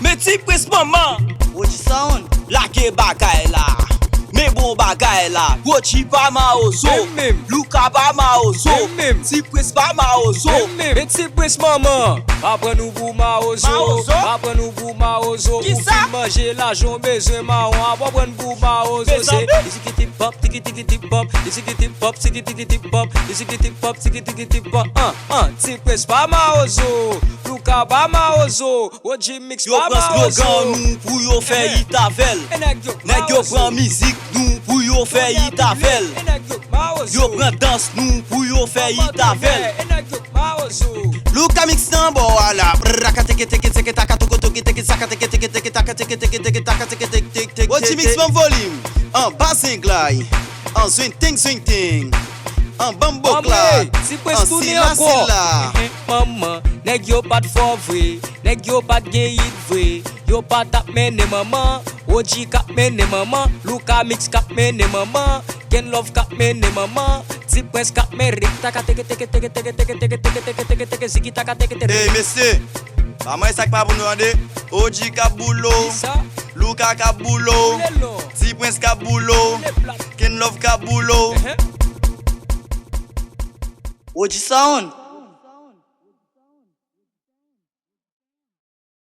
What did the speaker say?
Me ti pres maman. Oji sound. La ke bagay la. Me bon bagay la. Oji Pa Marozo. Luka Pa Marozo. Ti pres Pa Marozo. Me ti pres maman. Apre nou pou Marozo. Apre nou pou Marozo. Ki Ou sa? fi manje l'argent bezwen marron. Apre nou pou Marozo. C'est tiki pop, tiki pop, tiki pop, tiki pop, tiki pop, tiki pop. Ti pres Pa Marozo. Luka Pa Marozo. Oji mix Yo Pa pran Marozo. slogan nou pou yo fè itavel. Nèg yo pran mizik nou pou yo fè itavel. Yo pran dans nou pou yo fè itavel. Luka mix nan bo ala. Raka teke teke teke taka toko toki teke saka teke teke teke taka teke teke teke taka teke teke teke teke. Oji mix van volume. En basin glay. En swing ting. En bambo glay. Si pres tourner encore. Maman, nèg yo pas de fort vrai, nèg yo pas de gen vrai. Yo pas tap mene maman, Oji kap mene maman, Luka mix kap mene maman, Ken Love kap mene maman, Ti pres kap mene taka teke teke teke teke teke teke teke teke teke teke ziki taka teke teke. Hey messieurs, pas moi ça pas pour nous demander. Oji kap boulot, Luka kap boulot, Ti Prince kap boulot, Ken Love kap boulot. Oji sound.